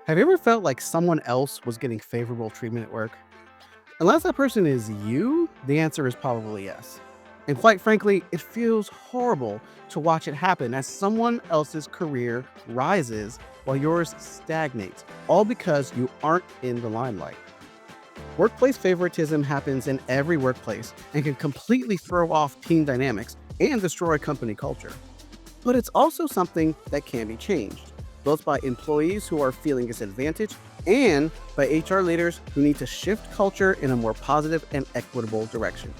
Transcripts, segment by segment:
Have you ever felt like someone else was getting favorable treatment at work? Unless that person is you, the answer is probably yes. And quite frankly, it feels horrible to watch it happen as someone else's career rises while yours stagnates, all because you aren't in the limelight. Workplace favoritism happens in every workplace and can completely throw off team dynamics and destroy company culture. But it's also something that can be changed, both by employees who are feeling disadvantaged and by HR leaders who need to shift culture in a more positive and equitable direction.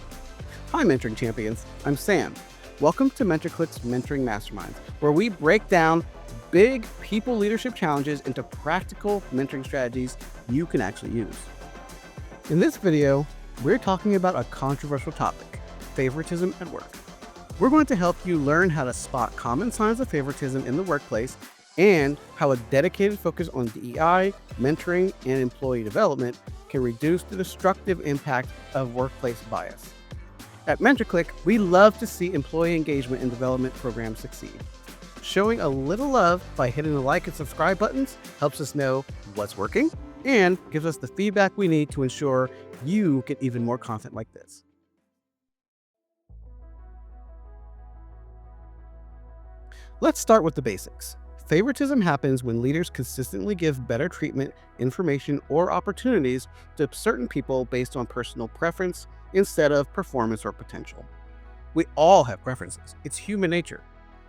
Hi, Mentoring Champions. I'm Sam. Welcome to MentorcliQ's Mentoring Masterminds, where we break down big people leadership challenges into practical mentoring strategies you can actually use. In this video, we're talking about a controversial topic, favoritism at work. We're going to help you learn how to spot common signs of favoritism in the workplace and how a dedicated focus on DEI, mentoring, and employee development can reduce the destructive impact of workplace bias. At MentorcliQ, we love to see employee engagement and development programs succeed. Showing a little love by hitting the like and subscribe buttons helps us know what's working and gives us the feedback we need to ensure you get even more content like this. Let's start with the basics. Favoritism happens when leaders consistently give better treatment, information, or opportunities to certain people based on personal preference instead of performance or potential. We all have preferences. It's human nature.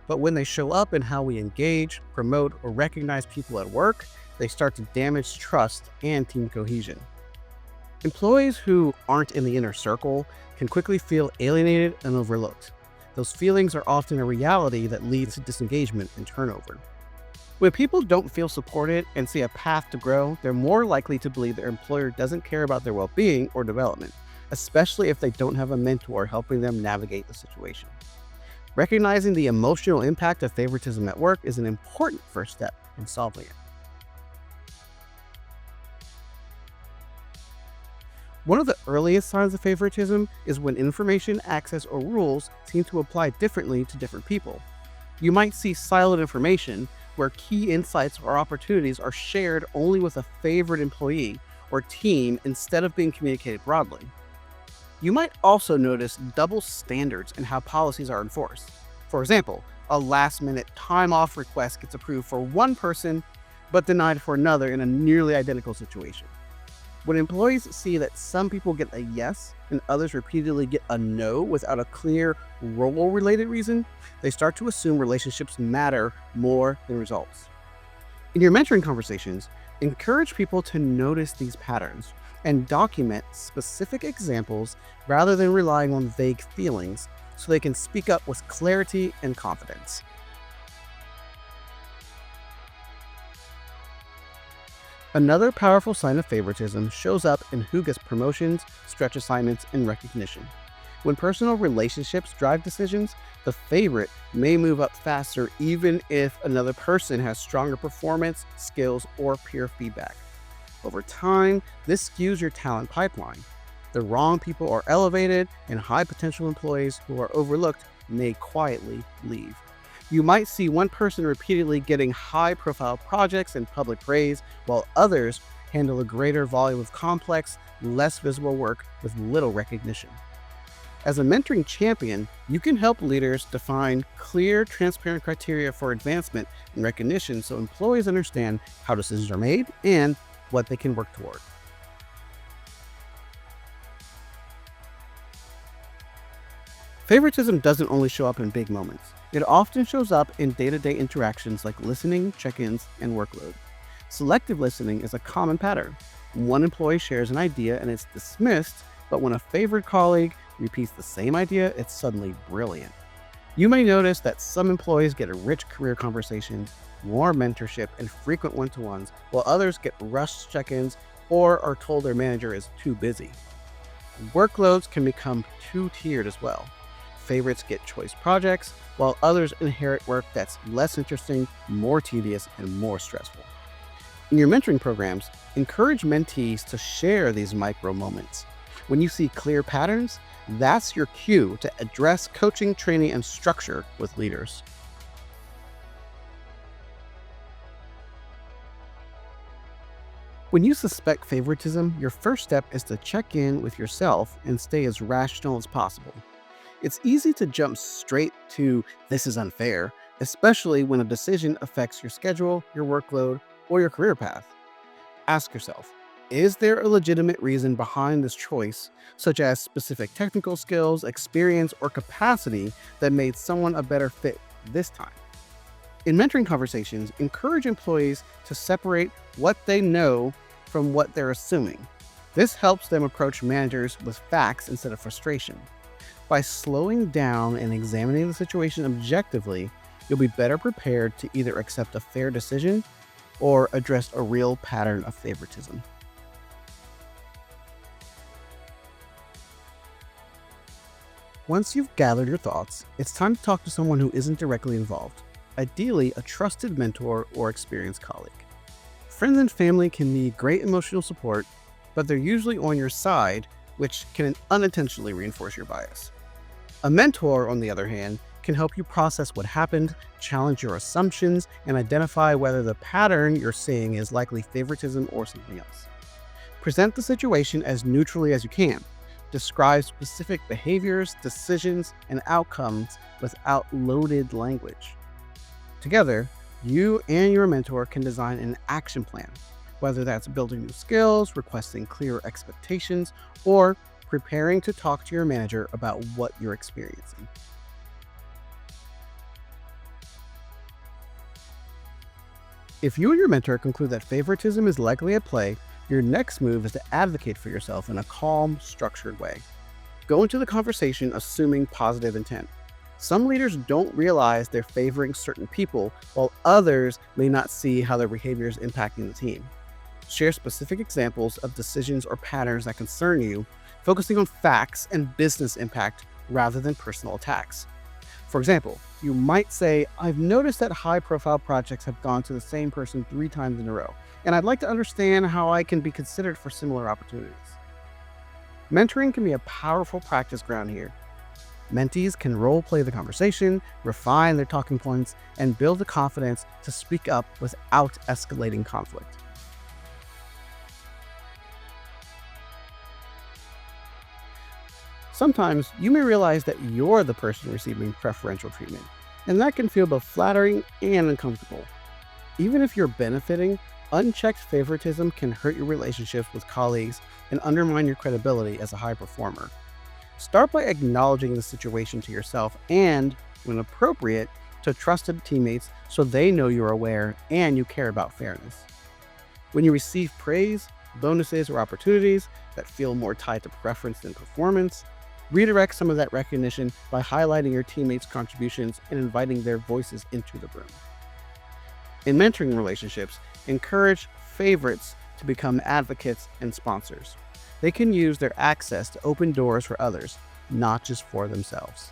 But when they show up in how we engage, promote, or recognize people at work, they start to damage trust and team cohesion. Employees who aren't in the inner circle can quickly feel alienated and overlooked. Those feelings are often a reality that leads to disengagement and turnover. When people don't feel supported and see a path to grow, they're more likely to believe their employer doesn't care about their well-being or development, especially if they don't have a mentor helping them navigate the situation. Recognizing the emotional impact of favoritism at work is an important first step in solving it. One of the earliest signs of favoritism is when information, access, or rules seem to apply differently to different people. You might see siloed information where key insights or opportunities are shared only with a favored employee or team instead of being communicated broadly. You might also notice double standards in how policies are enforced. For example, a last-minute time-off request gets approved for one person but denied for another in a nearly identical situation. When employees see that some people get a yes and others repeatedly get a no without a clear role-related reason, they start to assume relationships matter more than results. In your mentoring conversations, encourage people to notice these patterns and document specific examples rather than relying on vague feelings so they can speak up with clarity and confidence. Another powerful sign of favoritism shows up in who gets promotions, stretch assignments, and recognition. When personal relationships drive decisions, the favorite may move up faster even if another person has stronger performance, skills, or peer feedback. Over time, this skews your talent pipeline. The wrong people are elevated, and high potential employees who are overlooked may quietly leave. You might see one person repeatedly getting high-profile projects and public praise, while others handle a greater volume of complex, less visible work with little recognition. As a mentoring champion, you can help leaders define clear, transparent criteria for advancement and recognition so employees understand how decisions are made and what they can work toward. Favoritism doesn't only show up in big moments. It often shows up in day-to-day interactions like listening, check-ins, and workload. Selective listening is a common pattern. One employee shares an idea and it's dismissed, but when a favored colleague repeats the same idea, it's suddenly brilliant. You may notice that some employees get a rich career conversations, more mentorship, and frequent one-to-ones, while others get rushed check-ins or are told their manager is too busy. Workloads can become two-tiered as well. Favorites get choice projects, while others inherit work that's less interesting, more tedious, and more stressful. In your mentoring programs, encourage mentees to share these micro moments. When you see clear patterns, that's your cue to address coaching, training, and structure with leaders. When you suspect favoritism, your first step is to check in with yourself and stay as rational as possible. It's easy to jump straight to "this is unfair," especially when a decision affects your schedule, your workload, or your career path. Ask yourself, is there a legitimate reason behind this choice, such as specific technical skills, experience, or capacity that made someone a better fit this time? In mentoring conversations, encourage employees to separate what they know from what they're assuming. This helps them approach managers with facts instead of frustration. By slowing down and examining the situation objectively, you'll be better prepared to either accept a fair decision or address a real pattern of favoritism. Once you've gathered your thoughts, it's time to talk to someone who isn't directly involved, ideally a trusted mentor or experienced colleague. Friends and family can need great emotional support, but they're usually on your side, which can unintentionally reinforce your bias. A mentor, on the other hand, can help you process what happened, challenge your assumptions, and identify whether the pattern you're seeing is likely favoritism or something else. Present the situation as neutrally as you can. Describe specific behaviors, decisions, and outcomes without loaded language. Together, you and your mentor can design an action plan, whether that's building new skills, requesting clearer expectations, or preparing to talk to your manager about what you're experiencing. If you and your mentor conclude that favoritism is likely at play, your next move is to advocate for yourself in a calm, structured way. Go into the conversation assuming positive intent. Some leaders don't realize they're favoring certain people, while others may not see how their behavior is impacting the team. Share specific examples of decisions or patterns that concern you, focusing on facts and business impact rather than personal attacks. For example, you might say, "I've noticed that high-profile projects have gone to the same person 3 times in a row, and I'd like to understand how I can be considered for similar opportunities." Mentoring can be a powerful practice ground here. Mentees can role-play the conversation, refine their talking points, and build the confidence to speak up without escalating conflict. Sometimes you may realize that you're the person receiving preferential treatment, and that can feel both flattering and uncomfortable. Even if you're benefiting, unchecked favoritism can hurt your relationships with colleagues and undermine your credibility as a high performer. Start by acknowledging the situation to yourself and, when appropriate, to trusted teammates so they know you're aware and you care about fairness. When you receive praise, bonuses, or opportunities that feel more tied to preference than performance, redirect some of that recognition by highlighting your teammates' contributions and inviting their voices into the room. In mentoring relationships, encourage favorites to become advocates and sponsors. They can use their access to open doors for others, not just for themselves.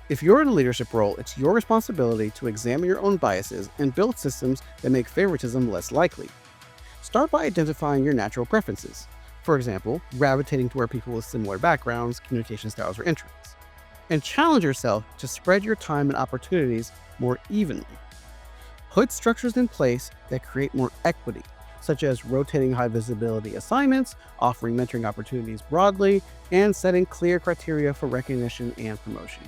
If you're in a leadership role, it's your responsibility to examine your own biases and build systems that make favoritism less likely. Start by identifying your natural preferences. For example, gravitating to where people with similar backgrounds, communication styles, or interests. And challenge yourself to spread your time and opportunities more evenly. Put structures in place that create more equity, such as rotating high visibility assignments, offering mentoring opportunities broadly, and setting clear criteria for recognition and promotion.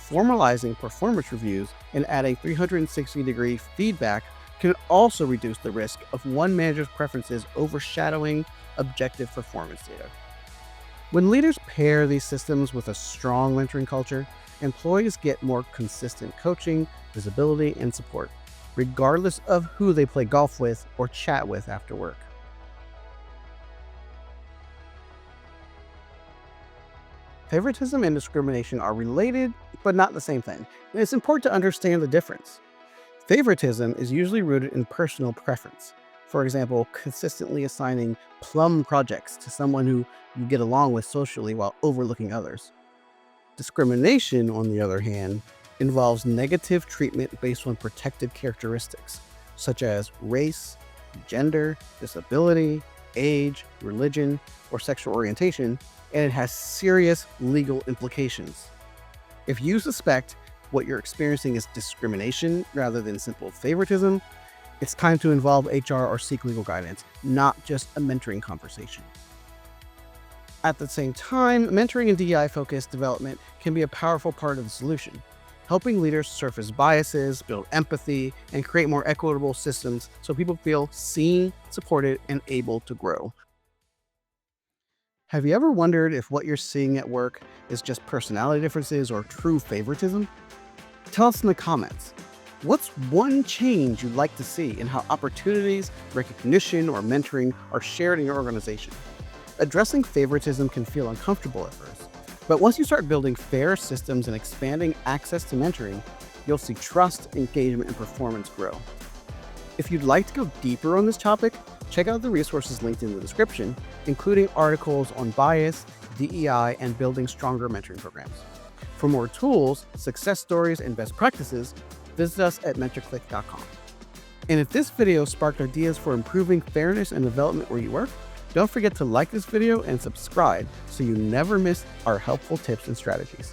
Formalizing performance reviews and adding 360-degree feedback can also reduce the risk of one manager's preferences overshadowing objective performance data. When leaders pair these systems with a strong mentoring culture, employees get more consistent coaching, visibility, and support, regardless of who they play golf with or chat with after work. Favoritism and discrimination are related, but not the same thing, and it's important to understand the difference. Favoritism is usually rooted in personal preference. For example, consistently assigning plum projects to someone who you get along with socially while overlooking others. Discrimination, on the other hand, involves negative treatment based on protected characteristics, such as race, gender, disability, age, religion, or sexual orientation, and it has serious legal implications. If you suspect what you're experiencing is discrimination rather than simple favoritism, it's time to involve HR or seek legal guidance, not just a mentoring conversation. At the same time, mentoring and DEI-focused development can be a powerful part of the solution, helping leaders surface biases, build empathy, and create more equitable systems so people feel seen, supported, and able to grow. Have you ever wondered if what you're seeing at work is just personality differences or true favoritism? Tell us in the comments. What's one change you'd like to see in how opportunities, recognition, or mentoring are shared in your organization? Addressing favoritism can feel uncomfortable at first, but once you start building fair systems and expanding access to mentoring, you'll see trust, engagement, and performance grow. If you'd like to go deeper on this topic, check out the resources linked in the description, including articles on bias, DEI, and building stronger mentoring programs. For more tools, success stories, and best practices, visit us at MentorcliQ.com. And if this video sparked ideas for improving fairness and development where you work, don't forget to like this video and subscribe so you never miss our helpful tips and strategies.